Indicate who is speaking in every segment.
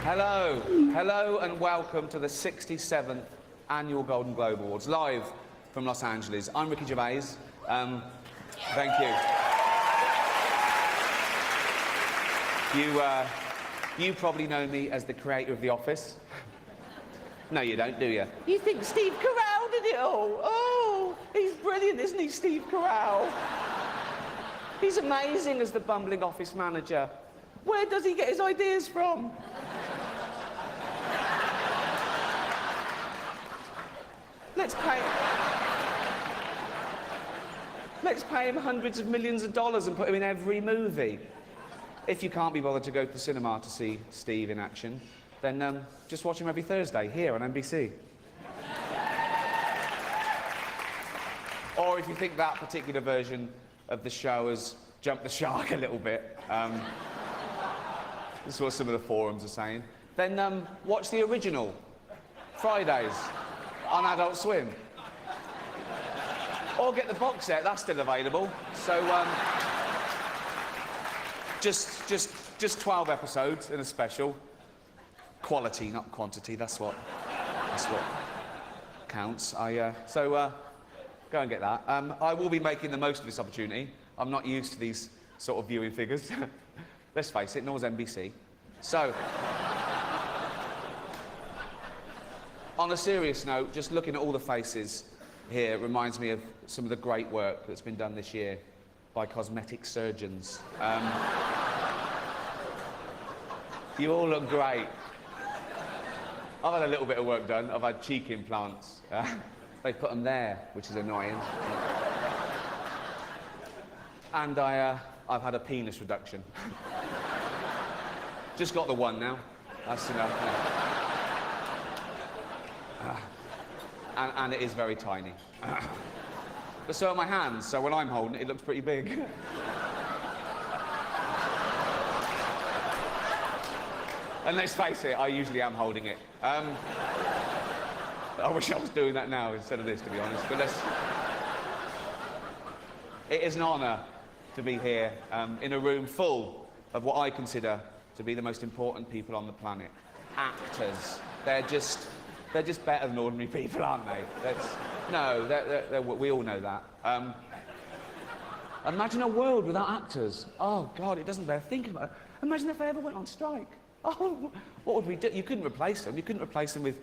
Speaker 1: Hello and welcome to the 67th Annual Golden Globe Awards, live from Los Angeles. I'm Ricky Gervais. Thank you. You probably know me as the creator of The Office. No, you don't, do you? You think Steve Carell did it all? Oh, he's brilliant, isn't he, Steve Carell? He's amazing as the bumbling office manager. Where does he get his ideas from? Let's pay him hundreds of millions of dollars and put him in every movie. If you can't be bothered to go to the cinema to see Steve in action, then just watch him every Thursday here on NBC. Or if you think that particular version of the show has jumped the shark a little bit, this is what some of the forums are saying, then watch the original, Fridays, on Adult Swim. Or get the box set, that's still available. So, just 12 episodes in a special. Quality, not quantity, that's what counts. So go and get that. I will be making the most of this opportunity. I'm not used to these sort of viewing figures. Let's face it, nor is NBC. So, on a serious note, just looking at all the faces here reminds me of some of the great work that's been done this year by cosmetic surgeons. You all look great. I've had a little bit of work done. I've had cheek implants. They put them there, which is annoying. And I've had a penis reduction. Just got the one now. That's enough. And it is very tiny. But so are my hands, so when I'm holding it, it looks pretty big. And let's face it, I usually am holding it. I wish I was doing that now instead of this, to be honest. But it is an honour to be here in a room full of what I consider to be the most important people on the planet. Actors. They're just better than ordinary people, aren't they? We all know that. Imagine a world without actors. Oh, God, it doesn't bear thinking about it. Imagine if they ever went on strike. Oh, what would we do? You couldn't replace them. You couldn't replace them with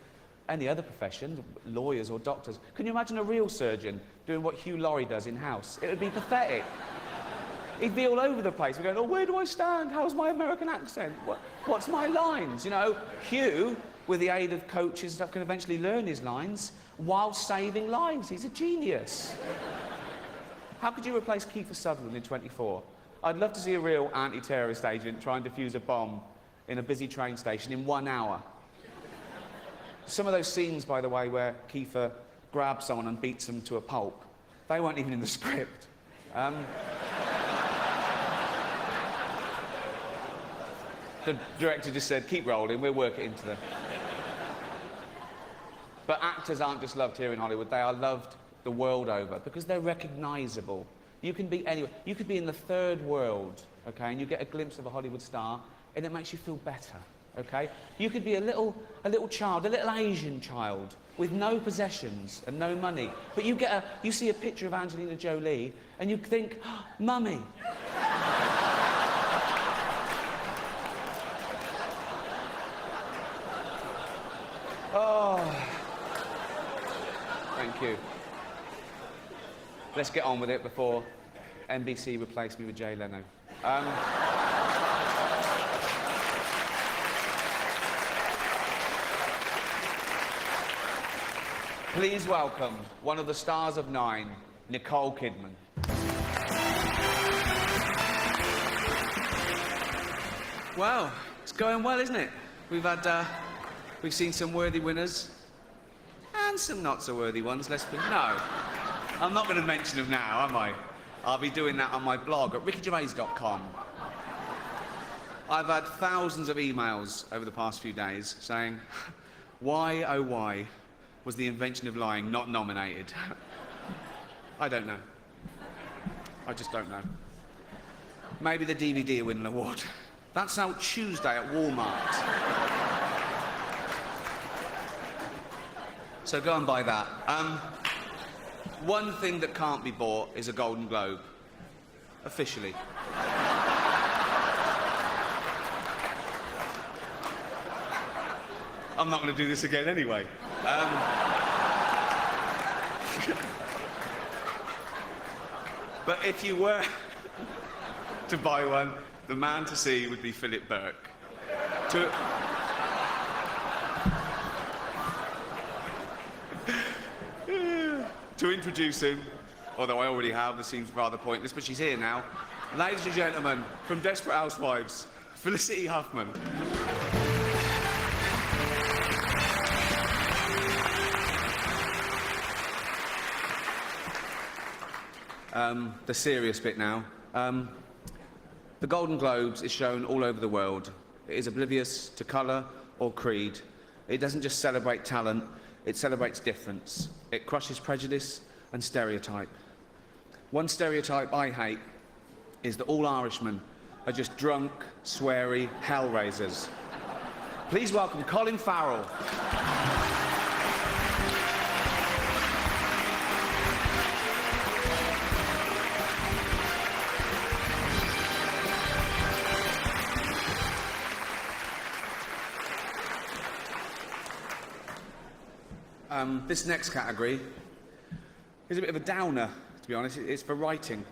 Speaker 1: any other profession, lawyers or doctors. Can you imagine a real surgeon doing what Hugh Laurie does in-house? It would be pathetic. He'd be all over the place. We're going, oh, where do I stand? How's my American accent? What's my lines? You know, Hugh, with the aid of coaches and stuff, can eventually learn his lines while saving lives. He's a genius. How could you replace Kiefer Sutherland in 24? I'd love to see a real anti-terrorist agent try and defuse a bomb in a busy train station in 1 hour. Some of those scenes, by the way, where Kiefer grabs someone and beats them to a pulp, they weren't even in the script. The director just said, keep rolling, we'll work it into the... But actors aren't just loved here in Hollywood, they are loved the world over because they're recognisable. You can be anywhere. You could be in the third world, okay, and you get a glimpse of a Hollywood star and it makes you feel better, okay? You could be a little child, a little Asian child with no possessions and no money, but you see a picture of Angelina Jolie and you think, oh, Mummy. Oh, thank you. Let's get on with it before NBC replaced me with Jay Leno. Please welcome one of the stars of 9, Nicole Kidman. Well, it's going well, isn't it? We've seen some worthy winners and some not so worthy ones. No, I'm not going to mention them now, am I? I'll be doing that on my blog at rickygervais.com. I've had thousands of emails over the past few days saying, why, oh why, was The Invention of Lying not nominated? I don't know. I just don't know. Maybe the DVD will win an award. That's out Tuesday at Walmart. So go and buy that. One thing that can't be bought is a Golden Globe. Officially. I'm not going to do this again anyway. But if you were to buy one, the man to see would be Philip Burke. To introduce him, although I already have, this seems rather pointless, but she's here now. Ladies and gentlemen, from Desperate Housewives, Felicity Huffman. The serious bit now. The Golden Globes is shown all over the world. It is oblivious to colour or creed. It doesn't just celebrate talent, it celebrates difference. It crushes prejudice and stereotype. One stereotype I hate is that all Irishmen are just drunk, sweary hellraisers. Please welcome Colin Farrell. This next category is a bit of a downer, to be honest. It's for writing.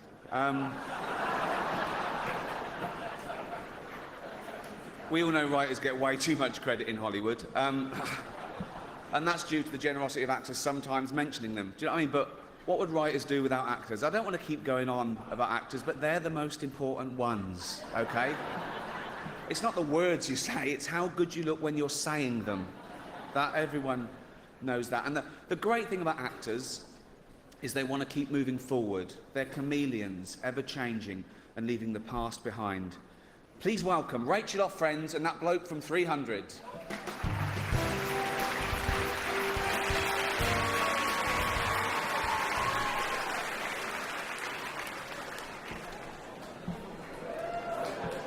Speaker 1: We all know writers get way too much credit in Hollywood, and that's due to the generosity of actors sometimes mentioning them. Do you know what I mean? But what would writers do without actors? I don't want to keep going on about actors, but they're the most important ones, okay? It's not the words you say, it's how good you look when you're saying them. That everyone knows that. And the great thing about actors is they want to keep moving forward. They're chameleons, ever-changing and leaving the past behind. Please welcome Rachel off Friends and that bloke from 300.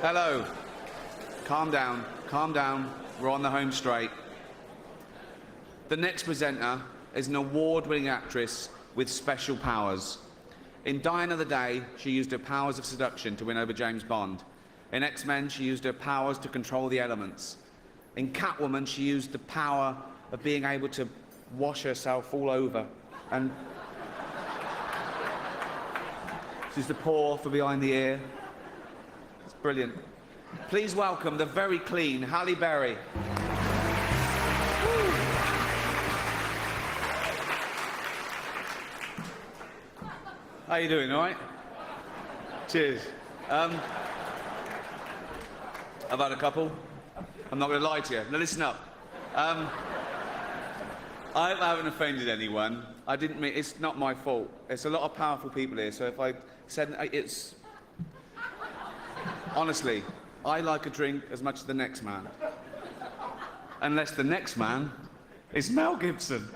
Speaker 1: Hello. Calm down. We're on the home straight. The next presenter is an award-winning actress with special powers. In Die Another Day, she used her powers of seduction to win over James Bond. In X-Men, she used her powers to control the elements. In Catwoman, she used the power of being able to wash herself all over. And she's the paw for behind the ear. It's brilliant. Please welcome the very clean Halle Berry. How you doing, all right? Cheers. I've had a couple. I'm not going to lie to you. Now listen up. I haven't offended anyone. I didn't mean... It's not my fault. It's a lot of powerful people here, so if I said... It's... Honestly, I like a drink as much as the next man. Unless the next man is Mel Gibson.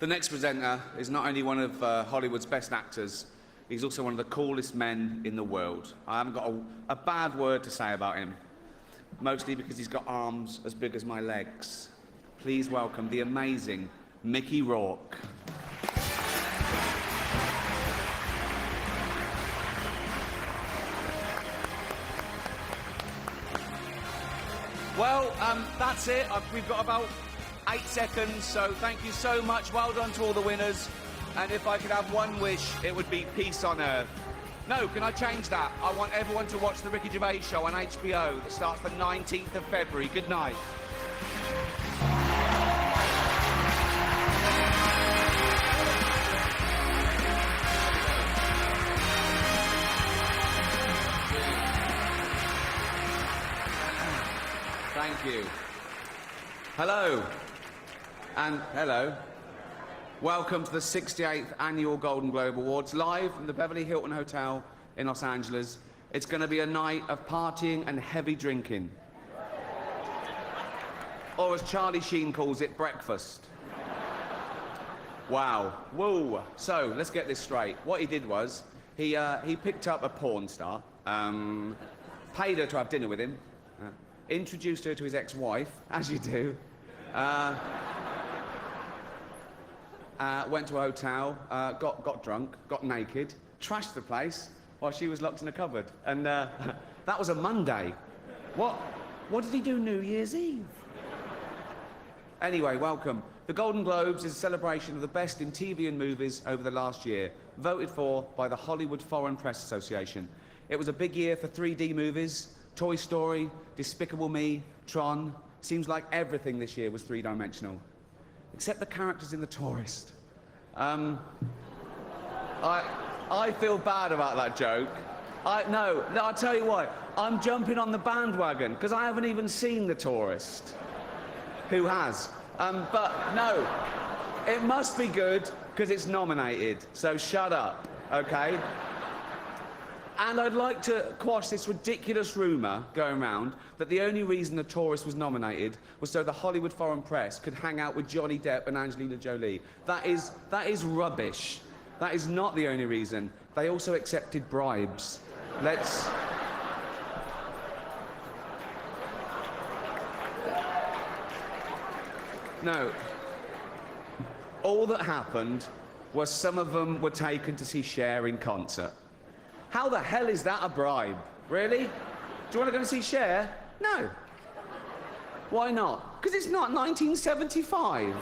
Speaker 1: The next presenter is not only one of Hollywood's best actors, he's also one of the coolest men in the world. I haven't got a bad word to say about him, mostly because he's got arms as big as my legs. Please welcome the amazing Mickey Rourke. Well, that's it. We've got about 8 seconds, so thank you so much. Well done to all the winners. And if I could have one wish, it would be peace on earth. No, can I change that? I want everyone to watch the Ricky Gervais show on HBO that starts the 19th of February. Good night. Thank you. Hello. And hello. Welcome to the 68th Annual Golden Globe Awards, live from the Beverly Hilton Hotel in Los Angeles. It's going to be a night of partying and heavy drinking. Or as Charlie Sheen calls it, breakfast. Wow. Whoa. So, let's get this straight. What he did was, he picked up a porn star, paid her to have dinner with him, introduced her to his ex-wife, as you do, went to a hotel, got drunk, got naked, trashed the place while she was locked in a cupboard. And that was a Monday. What did he do New Year's Eve? Anyway, welcome. The Golden Globes is a celebration of the best in TV and movies over the last year, voted for by the Hollywood Foreign Press Association. It was a big year for 3D movies, Toy Story, Despicable Me, Tron. Seems like everything this year was three-dimensional, except the characters in The Tourist. I feel bad about that joke. No, I'll tell you why. I'm jumping on the bandwagon, because I haven't even seen The Tourist. Who has? But no, it must be good, because it's nominated. So shut up, okay? And I'd like to quash this ridiculous rumour going around that the only reason The Tourist was nominated was so the Hollywood Foreign Press could hang out with Johnny Depp and Angelina Jolie. That is rubbish. That is not the only reason. They also accepted bribes. Let's... No. All that happened was some of them were taken to see Cher in concert. How the hell is that a bribe? Really? Do you want to go and see Cher? No. Why not? Because it's not 1975.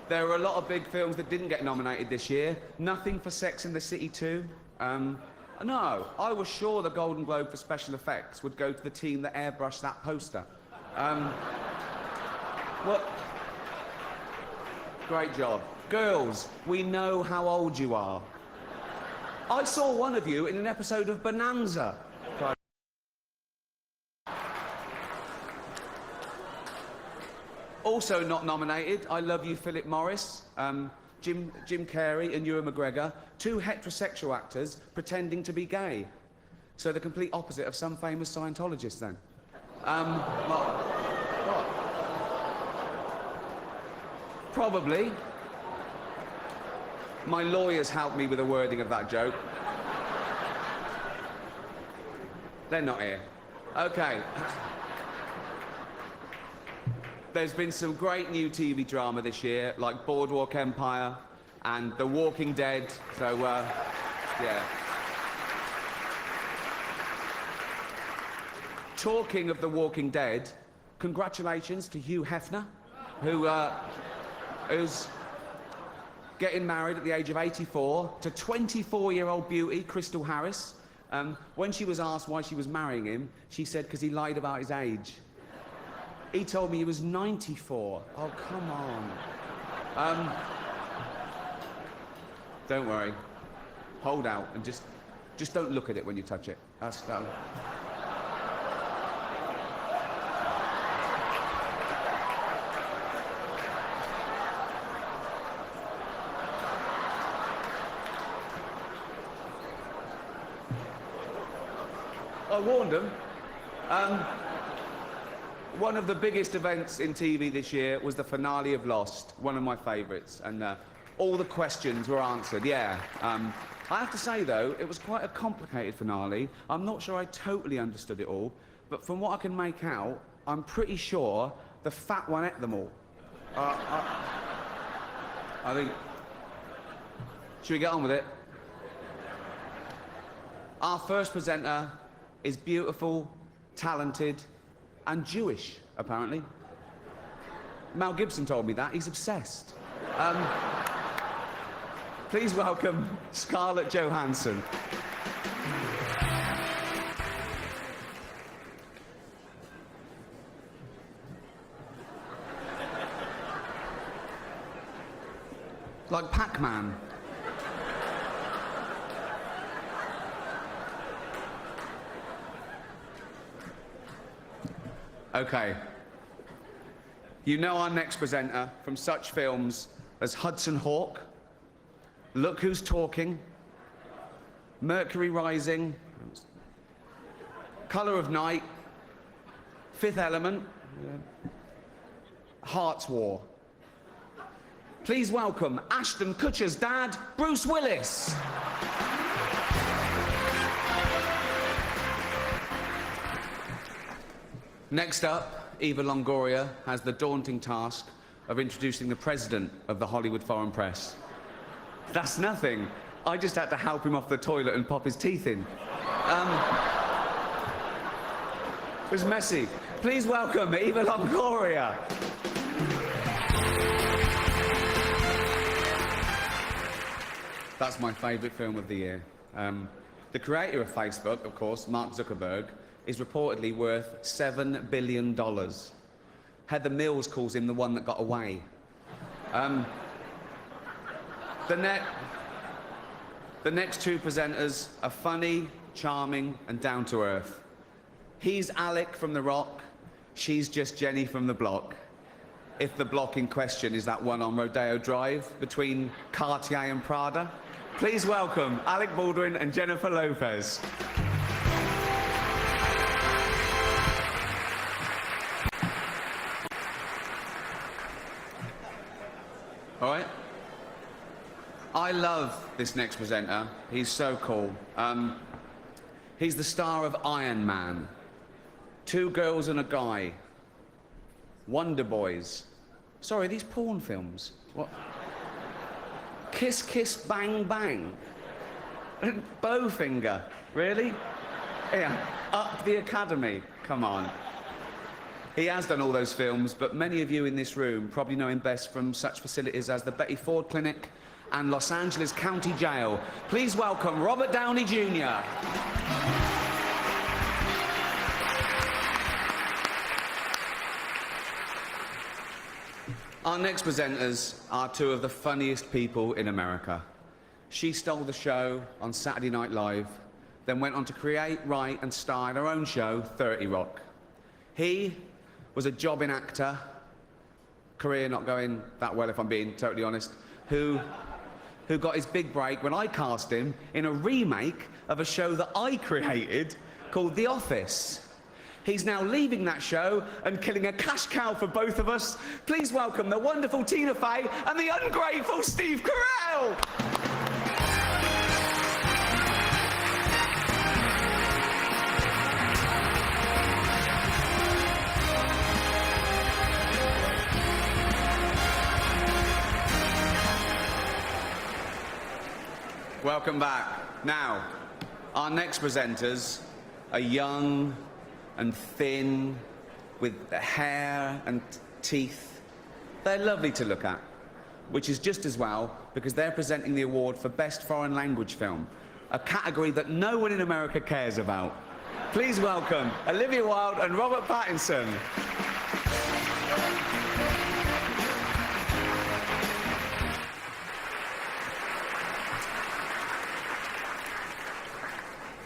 Speaker 1: There were a lot of big films that didn't get nominated this year. Nothing for Sex and the City 2. No, I was sure the Golden Globe for special effects would go to the team that airbrushed that poster. What? Great job. Girls, we know how old you are. I saw one of you in an episode of Bonanza. Also not nominated, I Love You, Philip Morris, Jim Carrey and Ewan McGregor, two heterosexual actors pretending to be gay. So the complete opposite of some famous Scientologists, then. What? Probably. My lawyers helped me with the wording of that joke. They're not here. Okay. There's been some great new TV drama this year, like Boardwalk Empire and The Walking Dead, so, yeah. Talking of The Walking Dead, congratulations to Hugh Hefner, who's getting married at the age of 84 to 24-year-old beauty Crystal Harris. When she was asked why she was marrying him, she said because he lied about his age. He told me he was 94. Oh, come on. Don't worry. Hold out and just don't look at it when you touch it. That's that. I warned them. One of the biggest events in TV this year was the finale of Lost, one of my favourites, and all the questions were answered, yeah. I have to say, though, it was quite a complicated finale. I'm not sure I totally understood it all, but from what I can make out, I'm pretty sure the fat one ate them all. I think... Should we get on with it? Our first presenter is beautiful, talented, and Jewish, apparently. Mel Gibson told me that. He's obsessed. Please welcome Scarlett Johansson. Like Pac-Man. Okay. You know our next presenter from such films as Hudson Hawk, Look Who's Talking, Mercury Rising, Colour of Night, Fifth Element, Hearts War. Please welcome Ashton Kutcher's dad, Bruce Willis. Next up, Eva Longoria has the daunting task of introducing the president of the Hollywood Foreign Press. That's nothing. I just had to help him off the toilet and pop his teeth in. It was messy. Please welcome Eva Longoria. That's my favourite film of the year. The creator of Facebook, of course, Mark Zuckerberg, is reportedly worth $7 billion. Heather Mills calls him the one that got away. The next two presenters are funny, charming, and down to earth. He's Alec from The Rock, she's just Jenny from The Block. If the block in question is that one on Rodeo Drive between Cartier and Prada. Please welcome Alec Baldwin and Jennifer Lopez. All right? I love this next presenter. He's so cool. He's the star of Iron Man, Two Girls and a Guy, Wonder Boys. Sorry, these porn films. What? Kiss, Kiss, Bang, Bang. Bowfinger. Really? Yeah. Up the Academy. Come on. He has done all those films, but many of you in this room probably know him best from such facilities as the Betty Ford Clinic and Los Angeles County Jail. Please welcome Robert Downey Jr. Our next presenters are two of the funniest people in America. She stole the show on Saturday Night Live, then went on to create, write and star in her own show, 30 Rock. He was a jobbing actor, career not going that well if I'm being totally honest, who got his big break when I cast him in a remake of a show that I created called The Office. He's now leaving that show and killing a cash cow for both of us. Please welcome the wonderful Tina Fey and the ungrateful Steve Carell. Welcome back. Now, our next presenters are young and thin, with hair and teeth. They're lovely to look at, which is just as well because they're presenting the award for Best Foreign Language Film, a category that no one in America cares about. Please welcome Olivia Wilde and Robert Pattinson.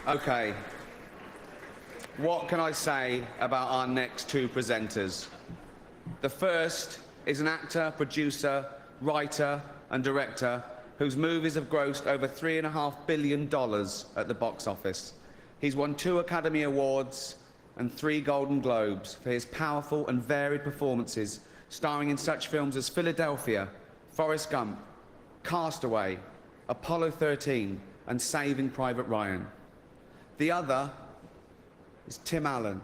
Speaker 1: Okay. What can I say about our next two presenters? The first is an actor, producer, writer and director whose movies have grossed over $3.5 billion at the box office. He's won 2 Academy Awards and 3 Golden Globes for his powerful and varied performances, starring in such films as Philadelphia, Forrest Gump, Castaway, Apollo 13 and Saving Private Ryan. The other is Tim Allen.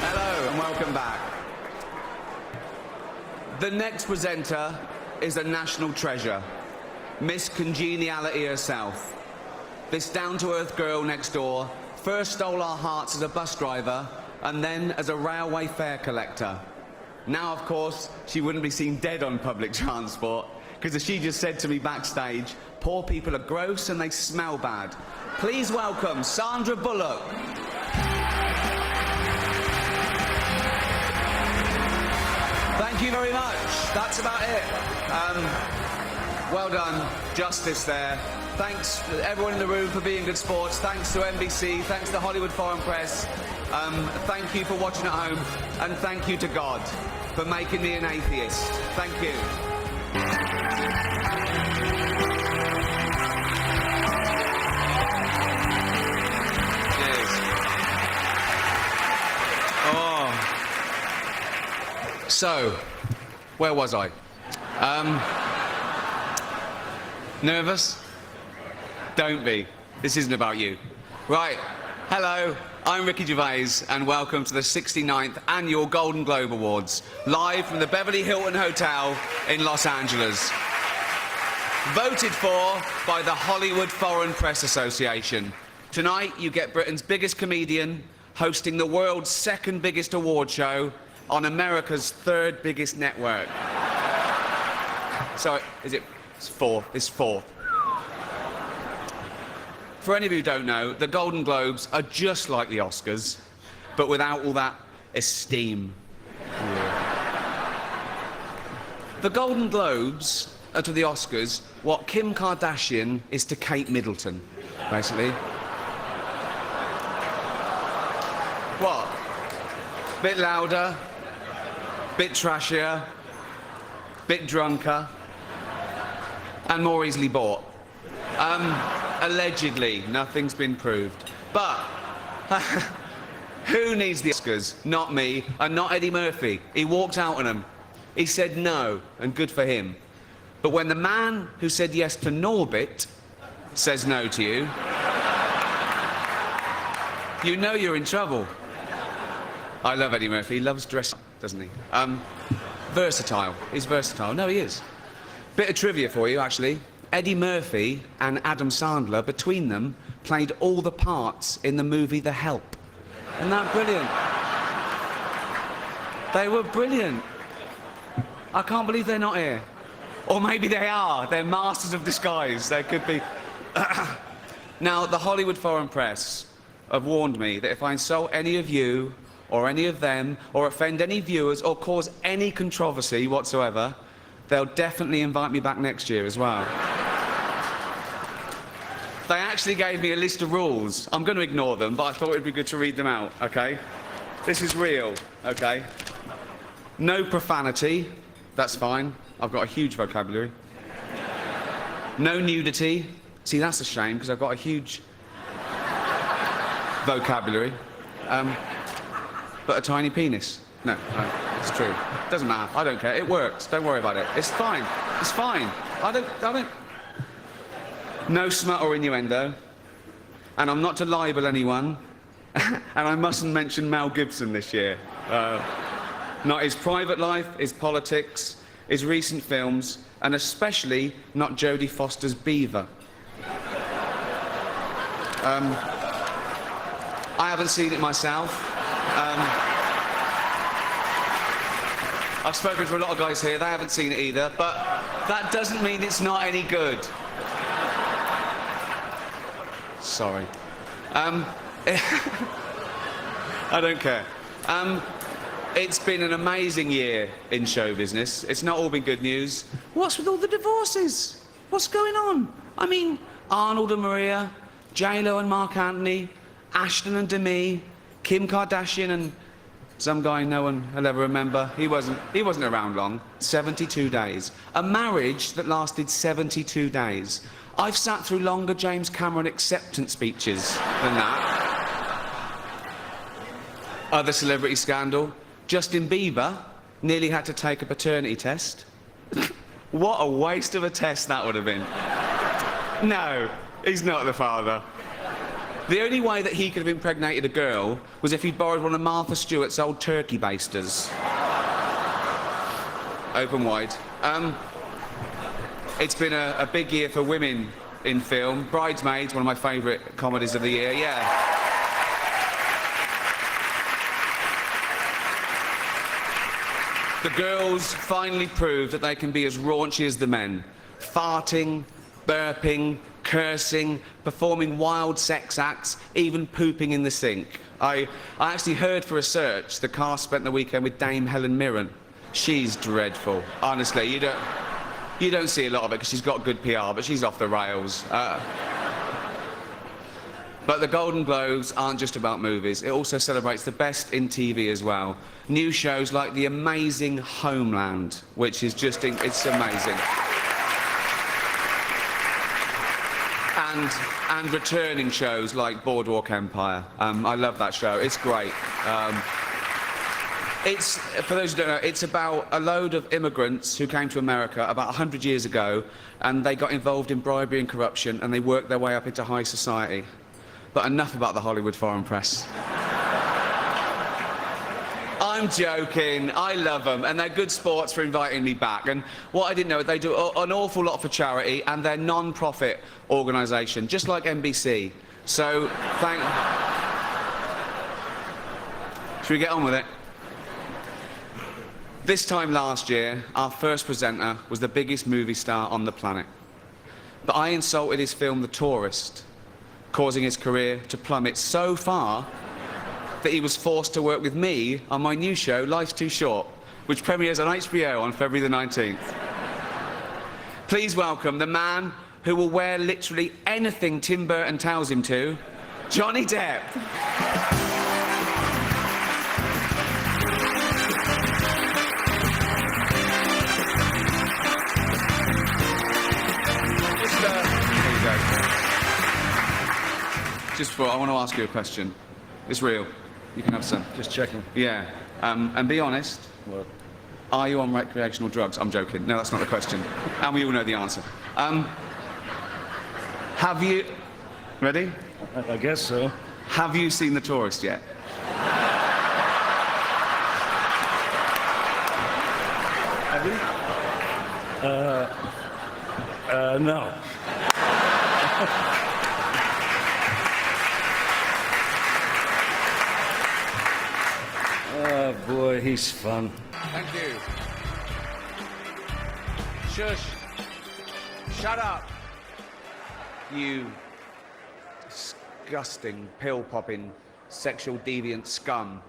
Speaker 1: Hello and welcome back. The next presenter is a national treasure, Miss Congeniality herself. This down-to-earth girl next door first stole our hearts as a bus driver and then as a railway fare collector. Now, of course, she wouldn't be seen dead on public transport, because as she just said to me backstage, poor people are gross and they smell bad. Please welcome Sandra Bullock. Thank you very much. That's about it. Well done. Justice there. Thanks to everyone in the room for being good sports. Thanks to NBC. Thanks to the Hollywood Foreign Press. Thank you for watching at home. And thank you to God. for making me an atheist. Thank you. Cheers. Oh. So, where was I? Nervous? Don't be. This isn't about you. Right. Hello, I'm Ricky Gervais, and welcome to the 69th Annual Golden Globe Awards, live from the Beverly Hilton Hotel in Los Angeles. Voted for by the Hollywood Foreign Press Association. Tonight, you get Britain's biggest comedian hosting the world's second biggest award show on America's third biggest network. So, it's fourth. It's fourth. For any of you who don't know, the Golden Globes are just like the Oscars, but without all that esteem. The Golden Globes are to the Oscars what Kim Kardashian is to Kate Middleton, basically. What? Bit louder, bit trashier, bit drunker, and more easily bought. Allegedly, nothing's been proved. But who needs the Oscars? Not me, and not Eddie Murphy. He walked out on them. He said no, and good for him. But when the man who said yes to Norbit says no to you, you know you're in trouble. I love Eddie Murphy. He loves dressing, doesn't he? Versatile. He's versatile. No, he is. Bit of trivia for you, actually. Eddie Murphy and Adam Sandler, between them, played all the parts in the movie The Help. Isn't that brilliant? They were brilliant. I can't believe they're not here. Or maybe they are. They're masters of disguise. They could be. Now, the Hollywood Foreign Press have warned me that if I insult any of you, or any of them, or offend any viewers, or cause any controversy whatsoever, they'll definitely invite me back next year as well. They actually gave me a list of rules. I'm going to ignore them, but I thought it'd be good to read them out, OK? This is real, OK? No profanity. That's fine. I've got a huge vocabulary. No nudity. See, that's a shame, because I've got a huge vocabulary. But a tiny penis. No, it's true. Doesn't matter. I don't care. It works. Don't worry about it. It's fine. It's fine. I don't... No smut or innuendo. And I'm not to libel anyone. And I mustn't mention Mel Gibson this year. Not his private life, his politics, his recent films, and especially not Jodie Foster's Beaver. I haven't seen it myself. I've spoken to a lot of guys here, they haven't seen it either, but that doesn't mean it's not any good. Sorry. I don't care. It's been an amazing year in show business. It's not all been good news. What's with all the divorces? What's going on? I mean, Arnold and Maria, J-Lo and Mark Anthony, Ashton and Demi, Kim Kardashian and some guy no one will ever remember. He wasn't around long. 72 days. A marriage that lasted 72 days. I've sat through longer James Cameron acceptance speeches than that. Other celebrity scandal. Justin Bieber nearly had to take a paternity test. What a waste of a test that would have been. No, he's not the father. The only way that he could have impregnated a girl was if he'd borrowed one of Martha Stewart's old turkey basters. Open wide. It's been a big year for women in film. Bridesmaids, one of my favourite comedies of the year, yeah. The girls finally proved that they can be as raunchy as the men. Farting, burping, cursing, performing wild sex acts, even pooping in the sink. I actually heard for research the cast spent the weekend with Dame Helen Mirren. She's dreadful. Honestly, you don't see a lot of it because she's got good PR, but she's off the rails. But the Golden Globes aren't just about movies. It also celebrates the best in TV as well. New shows like the amazing Homeland, which is just, it's amazing. And returning shows like Boardwalk Empire. I love that show. It's great. It's, for those who don't know, it's about a load of immigrants who came to America about 100 years ago, and they got involved in bribery and corruption, and they worked their way up into high society. But enough about the Hollywood foreign press. I'm joking. I love them, and they're good sports for inviting me back. And what I didn't know, they do an awful lot for charity, and they're non-profit organisation, just like NBC. So, Should we get on with it? This time last year, our first presenter was the biggest movie star on the planet. But I insulted his film The Tourist, causing his career to plummet so far that he was forced to work with me on my new show, Life's Too Short, which premieres on HBO on February the 19th. Please welcome the man who will wear literally anything Tim Burton tells him to, Johnny Depp. Just before, I want to ask you a question. It's real. You can have some.
Speaker 2: Just checking.
Speaker 1: Yeah. And be honest.
Speaker 2: What?
Speaker 1: Are you on recreational drugs? I'm joking. No, that's not the question. And we all know the answer. Have you... Ready?
Speaker 2: I guess so.
Speaker 1: Have you seen The Tourist yet?
Speaker 2: Have you? No. Oh, boy, he's fun.
Speaker 1: Thank you. Shush. Shut up. You disgusting, pill-popping, sexual deviant scum.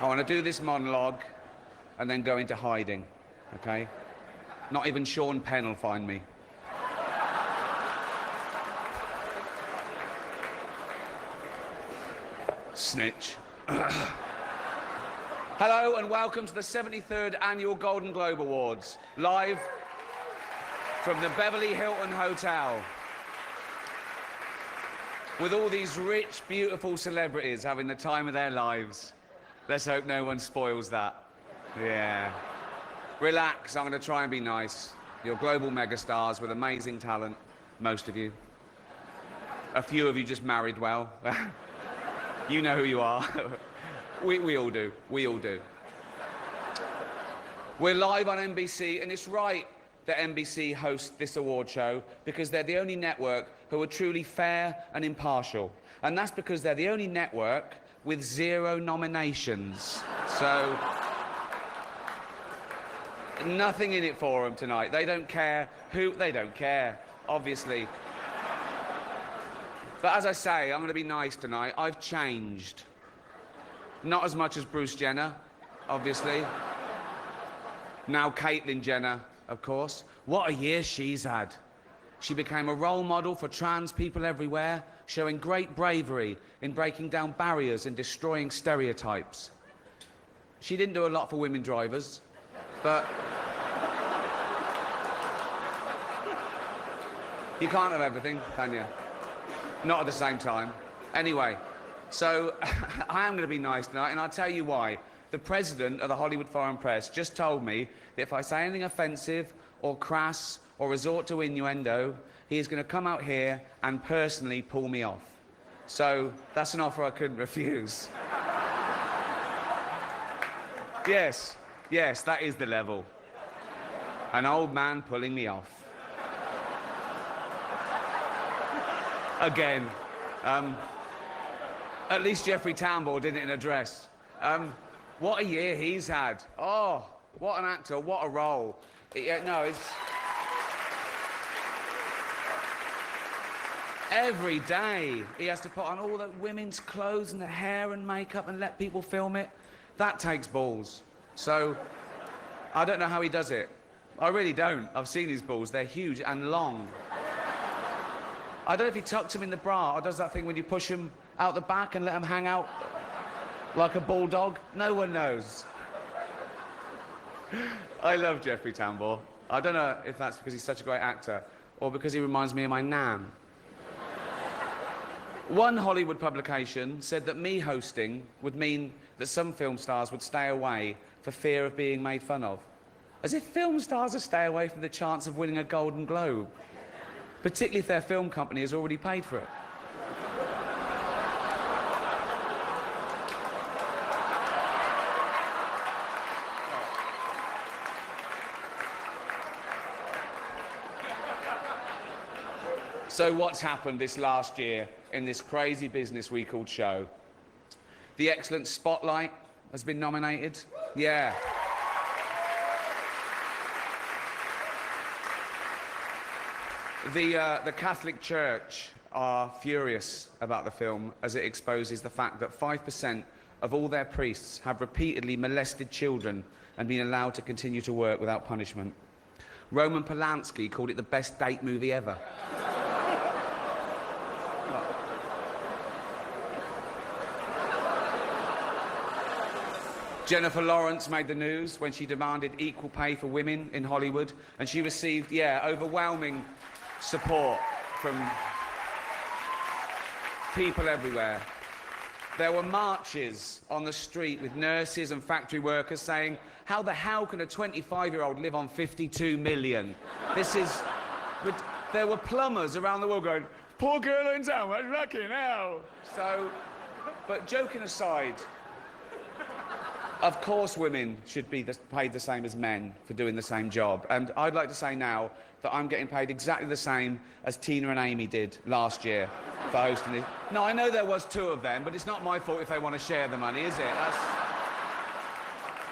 Speaker 1: I want to do this monologue and then go into hiding, okay? Not even Sean Penn will find me. Snitch. Hello and welcome to the 73rd Annual Golden Globe Awards, live from the Beverly Hilton Hotel, with all these rich, beautiful celebrities having the time of their lives. Let's hope no one spoils that. Yeah. Relax, I'm going to try and be nice. You're global megastars with amazing talent, most of you. A few of you just married well. You know who you are. We all do. We all do. We're live on NBC, and it's right that NBC hosts this award show because they're the only network who are truly fair and impartial. And that's because they're the only network with 0 nominations. So, nothing in it for them tonight. They don't care who... They don't care, obviously. But as I say, I'm going to be nice tonight. I've changed. Not as much as Bruce Jenner, obviously. Now Caitlyn Jenner, of course. What a year she's had. She became a role model for trans people everywhere, showing great bravery in breaking down barriers and destroying stereotypes. She didn't do a lot for women drivers, but... You can't have everything, can you? Not at the same time. Anyway, so I am going to be nice tonight, and I'll tell you why. The president of the Hollywood Foreign Press just told me that if I say anything offensive or crass or resort to innuendo, he is going to come out here and personally pull me off. So that's an offer I couldn't refuse. Yes, that is the level. An old man pulling me off. Again. At least Jeffrey Tambor did it in a dress. What a year he's had. Oh, what an actor, what a role. No, it's... Every day he has to put on all the women's clothes and the hair and makeup and let people film it. That takes balls. So, I don't know how he does it. I really don't. I've seen his balls. They're huge and long. I don't know if he tucks them in the bra or does that thing when you push them out the back and let them hang out like a bulldog. No one knows. I love Jeffrey Tambor. I don't know if that's because he's such a great actor or because he reminds me of my nan. One Hollywood publication said that me hosting would mean that some film stars would stay away for fear of being made fun of. As if film stars would stay away from the chance of winning a Golden Globe, particularly if their film company has already paid for it. So what's happened this last year in this crazy business we called show? The Excellent Spotlight has been nominated. Yeah. The Catholic Church are furious about the film as it exposes the fact that 5% of all their priests have repeatedly molested children and been allowed to continue to work without punishment. Roman Polanski called it the best date movie ever. Jennifer Lawrence made the news when she demanded equal pay for women in Hollywood, and she received, overwhelming support from people everywhere. There were marches on the street with nurses and factory workers saying, how the hell can a 25-year-old live on 52 million? This is... But there were plumbers around the world going, poor girl in town, what's lucky now? So, but joking aside, of course women should be paid the same as men for doing the same job. And I'd like to say now that I'm getting paid exactly the same as Tina and Amy did last year for hosting it. No, I know there was 2 of them, but it's not my fault if they want to share the money, is it?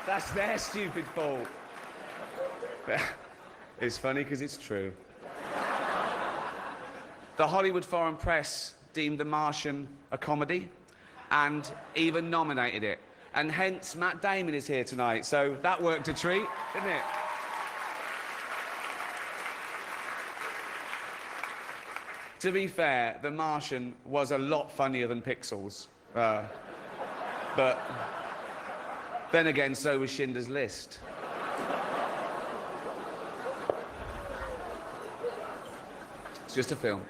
Speaker 1: That's their stupid fault. It's funny because it's true. The Hollywood Foreign Press deemed The Martian a comedy and even nominated it. And hence, Matt Damon is here tonight, so that worked a treat, didn't it? To be fair, The Martian was a lot funnier than Pixels. But then again, so was Schindler's List. It's just a film.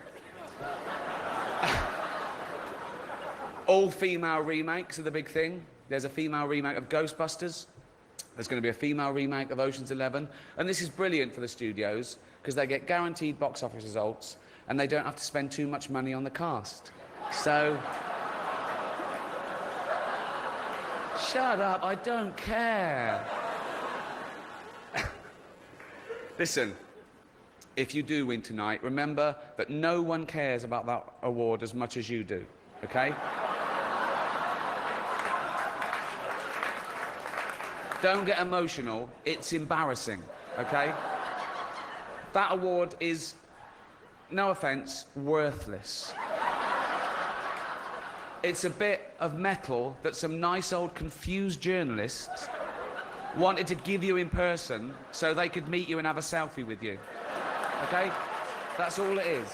Speaker 1: All female remakes are the big thing. There's a female remake of Ghostbusters. There's going to be a female remake of Ocean's 11. And this is brilliant for the studios because they get guaranteed box office results and they don't have to spend too much money on the cast. So... Shut up, I don't care. Listen, if you do win tonight, remember that no one cares about that award as much as you do, okay? Don't get emotional, it's embarrassing, okay? That award is, no offence, worthless. It's a bit of metal that some nice old confused journalists wanted to give you in person so they could meet you and have a selfie with you, okay? That's all it is.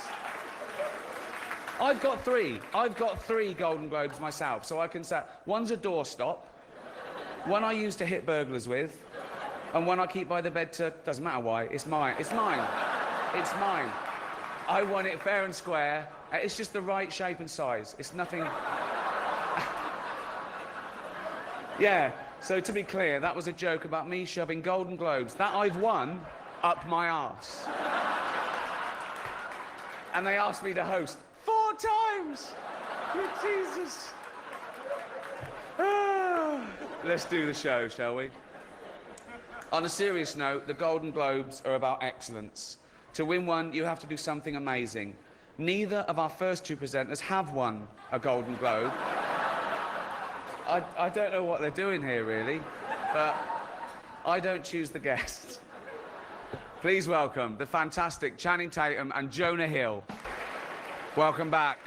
Speaker 1: I've got 3 Golden Globes myself, so I can say, one's a doorstop, one I use to hit burglars with, and one I keep by the bed to... Doesn't matter why, it's mine. It's mine. It's mine. I want it fair and square. It's just the right shape and size. It's nothing... Yeah, so to be clear, that was a joke about me shoving Golden Globes that I've won up my arse. And they asked me to host 4 times! Jesus. Let's do the show, shall we? On a serious note, the Golden Globes are about excellence. To win one, you have to do something amazing. Neither of our first 2 presenters have won a Golden Globe. I don't know what they're doing here, really, but I don't choose the guests. Please welcome the fantastic Channing Tatum and Jonah Hill. Welcome back.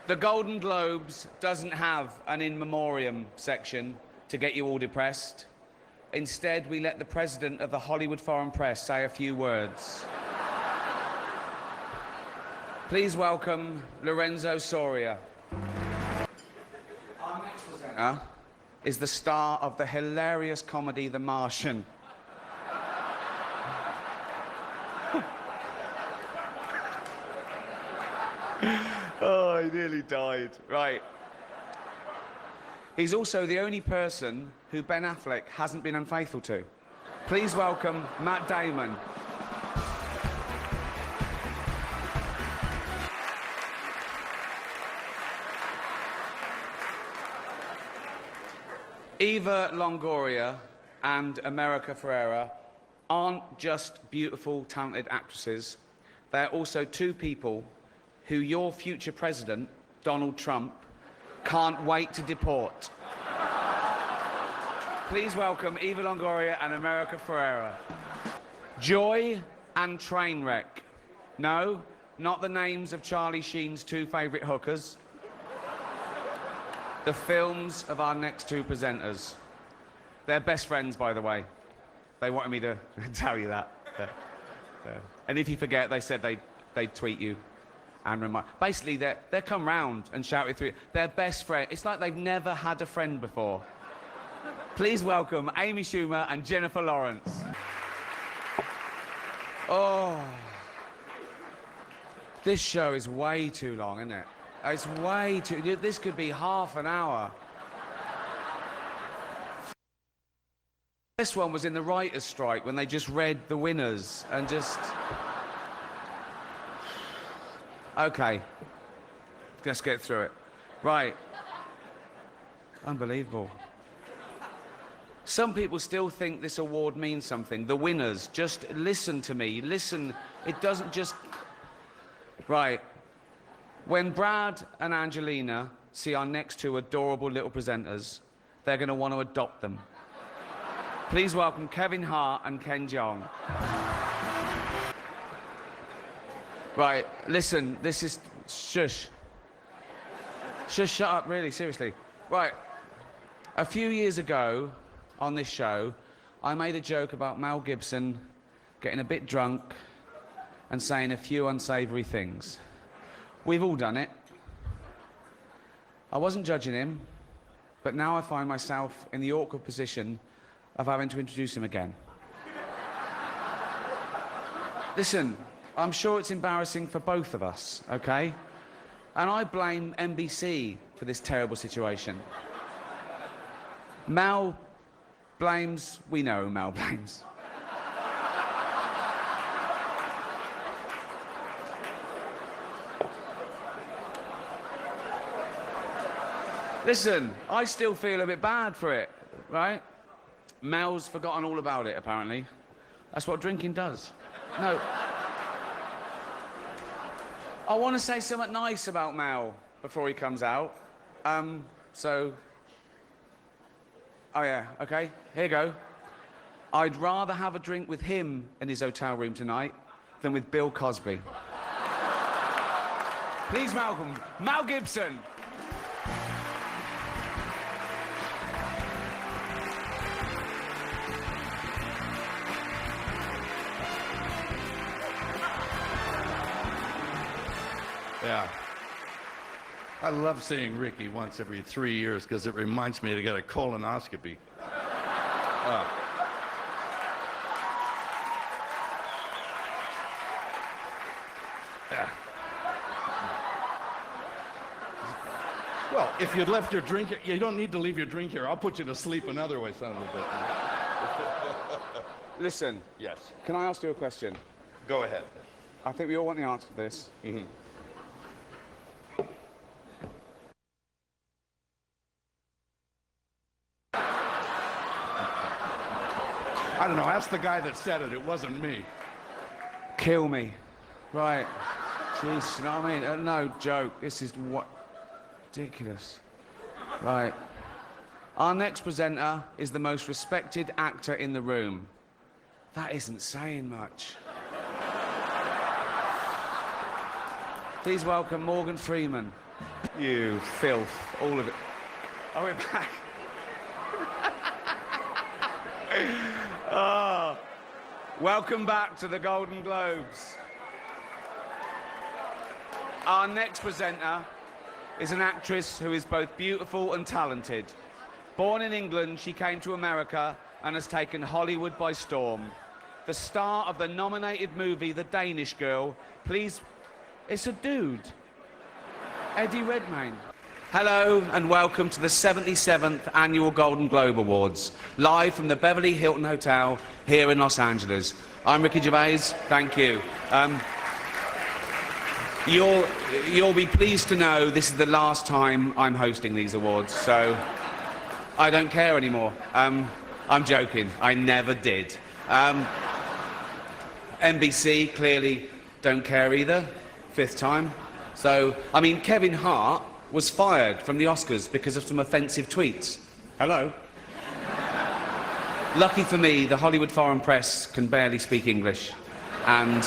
Speaker 1: The Golden Globes doesn't have an in memoriam section to get you all depressed. Instead, we let the president of the Hollywood Foreign Press say a few words. Please welcome Lorenzo Soria. Our next presenter is the star of the hilarious comedy The Martian. Oh, he nearly died. Right. He's also the only person who Ben Affleck hasn't been unfaithful to. Please welcome Matt Damon. Eva Longoria and America Ferrera aren't just beautiful, talented actresses. They're also two people who your future president, Donald Trump, can't wait to deport. Please welcome Eva Longoria and America Ferrera. Joy and Trainwreck. No, not the names of Charlie Sheen's two favourite hookers. The films of our next two presenters. They're best friends, by the way. They wanted me to tell you that. And if you forget, they said they'd tweet you and remind. Basically, they come round and shout it through. They're best friends. It's like they've never had a friend before. Please welcome Amy Schumer and Jennifer Lawrence. Oh. This show is way too long, isn't it? It's way too... This could be half an hour. This one was in the writer's strike when they just read the winners and just... Okay. Let's get through it. Right. Unbelievable. Some people still think this award means something. The winners. Just listen to me. Listen. It doesn't just... Right. When Brad and Angelina see our next two adorable little presenters, they're going to want to adopt them. Please welcome Kevin Hart and Ken Jeong. Right, listen, this is... Shush. Shush, shut up, really, seriously. Right, a few years ago on this show, I made a joke about Mel Gibson getting a bit drunk and saying a few unsavoury things. We've all done it. I wasn't judging him, but now I find myself in the awkward position of having to introduce him again. Listen, I'm sure it's embarrassing for both of us, okay? And I blame NBC for this terrible situation. Mel blames... We know who Mel blames. Listen, I still feel a bit bad for it, right? Mel's forgotten all about it, apparently. That's what drinking does. No. I want to say something nice about Mel before he comes out. Oh yeah, okay, here you go. I'd rather have a drink with him in his hotel room tonight than with Bill Cosby. Please welcome Mel Gibson.
Speaker 3: Yeah. I love seeing Ricky once every 3 years because it reminds me to get a colonoscopy. Yeah. Well, if you'd left your drink here, you don't need to leave your drink here. I'll put you to sleep another way, son of a bitch.
Speaker 1: Listen.
Speaker 3: Yes.
Speaker 1: Can I ask you a question?
Speaker 3: Go ahead.
Speaker 1: I think we all want the answer to this.
Speaker 3: Mm-hmm. I don't know. Ask the guy that said it. It wasn't me.
Speaker 1: Kill me. Right. Jeez, you know what I mean? No joke. This is what... Ridiculous. Right. Our next presenter is the most respected actor in the room. That isn't saying much. Please welcome Morgan Freeman. You filth. All of it. Oh, we're back. Oh, welcome back to the Golden Globes. Our next presenter is an actress who is both beautiful and talented. Born in England, she came to America and has taken Hollywood by storm. The star of the nominated movie The Danish Girl, please, it's a dude, Eddie Redmayne. Hello and welcome to the 77th Annual Golden Globe Awards, live from the Beverly Hilton Hotel here in Los Angeles. I'm Ricky Gervais, thank you. You'll be pleased to know this is the last time I'm hosting these awards, so I don't care anymore. I'm joking, I never did. NBC clearly don't care either, 5th time. So, I mean, Kevin Hart was fired from the Oscars because of some offensive tweets. Hello? Lucky for me, the Hollywood foreign press can barely speak English, and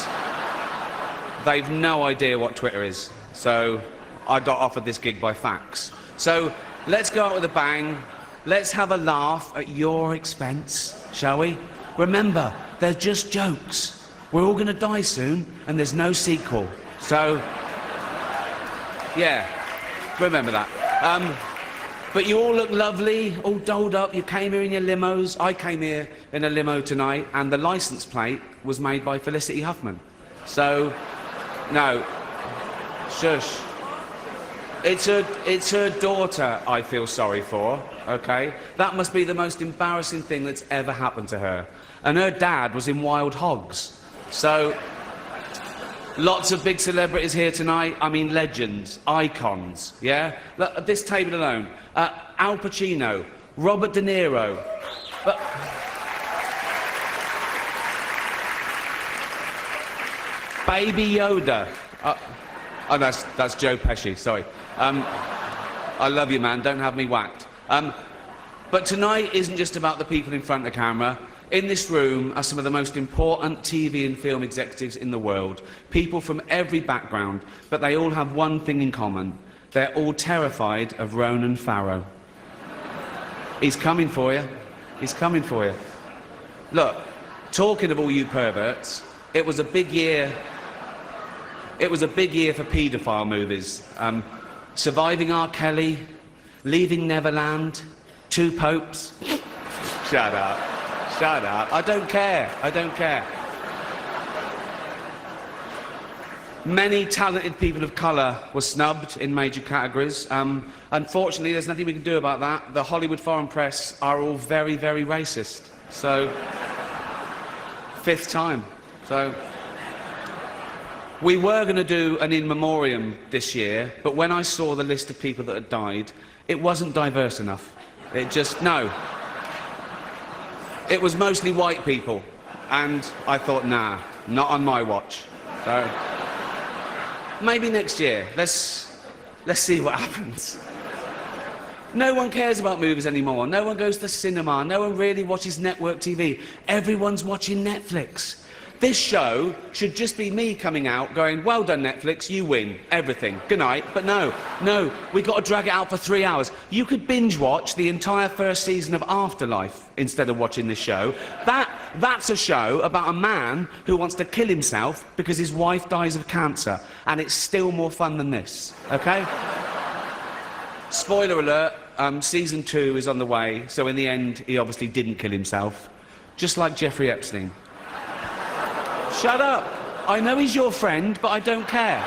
Speaker 1: they've no idea what Twitter is. So I got offered this gig by fax. So let's go out with a bang. Let's have a laugh at your expense, shall we? Remember, they're just jokes. We're all going to die soon, and there's no sequel. So, yeah, remember that. But you all look lovely, all dolled up. You came here in your limos. I came here in a limo tonight, and the license plate was made by Felicity Huffman. So, no, shush. It's her daughter I feel sorry for, okay? That must be the most embarrassing thing that's ever happened to her. And her dad was in Wild Hogs. So, lots of big celebrities here tonight. I mean, legends, icons, yeah? Look, this table alone. Al Pacino, Robert De Niro. But Baby Yoda. Oh, that's Joe Pesci, sorry. I love you, man, don't have me whacked. But tonight isn't just about the people in front of the camera. In this room are some of the most important TV and film executives in the world. People from every background, but they all have one thing in common. They're all terrified of Ronan Farrow. He's coming for you. He's coming for you. Look, talking of all you perverts, it was a big year. It was a big year for paedophile movies. Surviving R. Kelly, Leaving Neverland, Two Popes. Shut up. Shut up. I don't care. I don't care. Many talented people of colour were snubbed in major categories. Unfortunately, there's nothing we can do about that. The Hollywood foreign press are all very, very racist. So, 5th time. So, we were going to do an in memoriam this year, but when I saw the list of people that had died, it wasn't diverse enough. It just, no. It was mostly white people, and I thought, nah, not on my watch. So, maybe next year. Let's see what happens. No one cares about movies anymore. No one goes to the cinema. No one really watches network TV. Everyone's watching Netflix. This show should just be me coming out going, well done, Netflix, you win everything. Good night. But no, we got to drag it out for 3 hours. You could binge watch the entire first season of Afterlife instead of watching this show. That's a show about a man who wants to kill himself because his wife dies of cancer. And it's still more fun than this, okay? Spoiler alert, season 2 is on the way. So in the end, he obviously didn't kill himself. Just like Jeffrey Epstein. Shut up. I know he's your friend, but I don't care.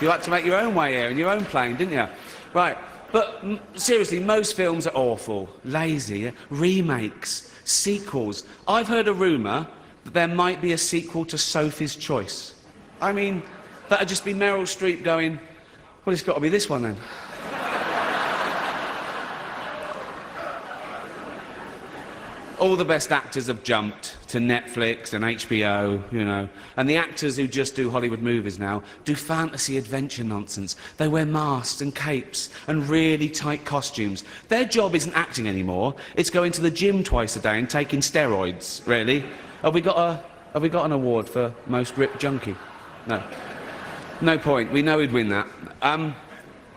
Speaker 1: You had to make your own way here in your own plane, didn't you? Right. But seriously, most films are awful, lazy, remakes, sequels. I've heard a rumour that there might be a sequel to Sophie's Choice. I mean, that'd just be Meryl Streep going, well, it's got to be this one then. All the best actors have jumped to Netflix and HBO, you know. And the actors who just do Hollywood movies now do fantasy adventure nonsense. They wear masks and capes and really tight costumes. Their job isn't acting anymore. It's going to the gym twice a day and taking steroids, really. Have we got an award for most ripped junkie? No. No point. We know he'd win that.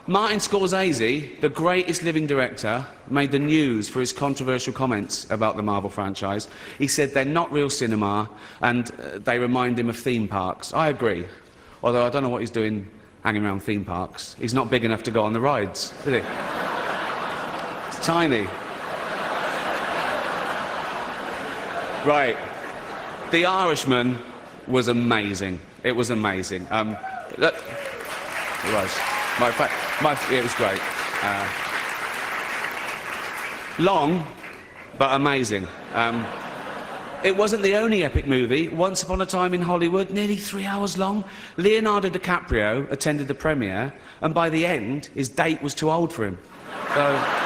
Speaker 1: Martin Scorsese, the greatest living director, made the news for his controversial comments about the Marvel franchise. He said they're not real cinema and they remind him of theme parks. I agree, although I don't know what he's doing hanging around theme parks. He's not big enough to go on the rides, is he? It's tiny. Right. The Irishman was amazing. It was amazing. It was. It was great. Long, but amazing. It wasn't the only epic movie. Once Upon a Time in Hollywood, nearly 3 hours long. Leonardo DiCaprio attended the premiere, and by the end, his date was too old for him. So...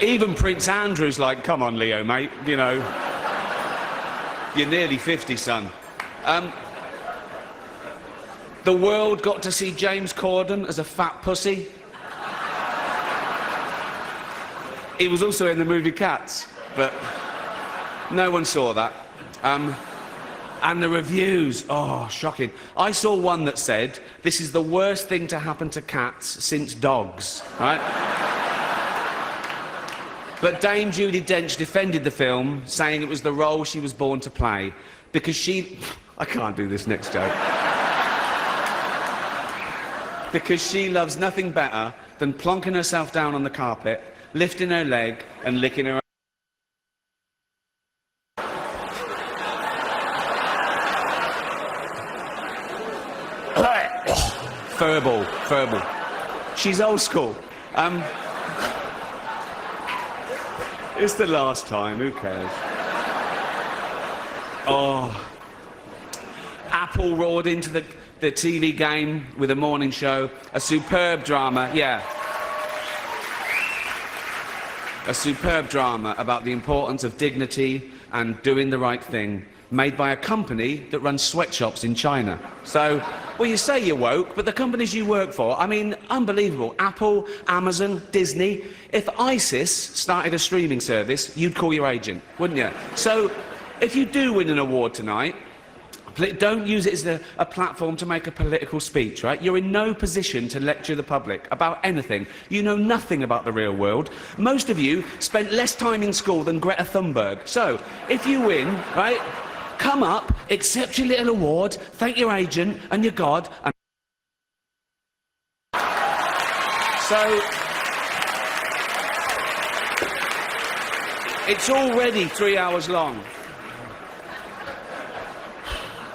Speaker 1: Even Prince Andrew's like, come on, Leo, mate, you know. You're nearly 50, son. The world got to see James Corden as a fat pussy. He was also in the movie Cats, but no one saw that. And the reviews, oh, shocking. I saw one that said, this is the worst thing to happen to cats since dogs, right? But Dame Judi Dench defended the film, saying it was the role she was born to play, because she... I can't do this next joke. Because she loves nothing better than plonking herself down on the carpet, lifting her leg and licking her... Furball. She's old school. It's the last time, who cares? Oh. Apple roared into the TV game with a morning show. A superb drama, yeah. A superb drama about the importance of dignity and doing the right thing, made by a company that runs sweatshops in China. So, well, you say you're woke, but the companies you work for, I mean, unbelievable. Apple, Amazon, Disney. If ISIS started a streaming service, you'd call your agent, wouldn't you? So, if you do win an award tonight, don't use it as a platform to make a political speech, right? You're in no position to lecture the public about anything. You know nothing about the real world. Most of you spent less time in school than Greta Thunberg. So, if you win, right, come up, accept your little award, thank your agent and your God, and... So... It's already 3 hours long.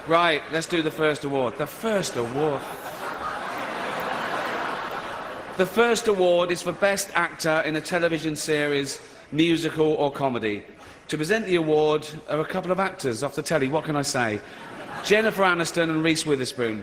Speaker 1: Right, let's do the first award. The first award. The first award is for Best Actor in a Television Series, Musical or Comedy. To present the award are a couple of actors off the telly, what can I say? Jennifer Aniston and Reese Witherspoon.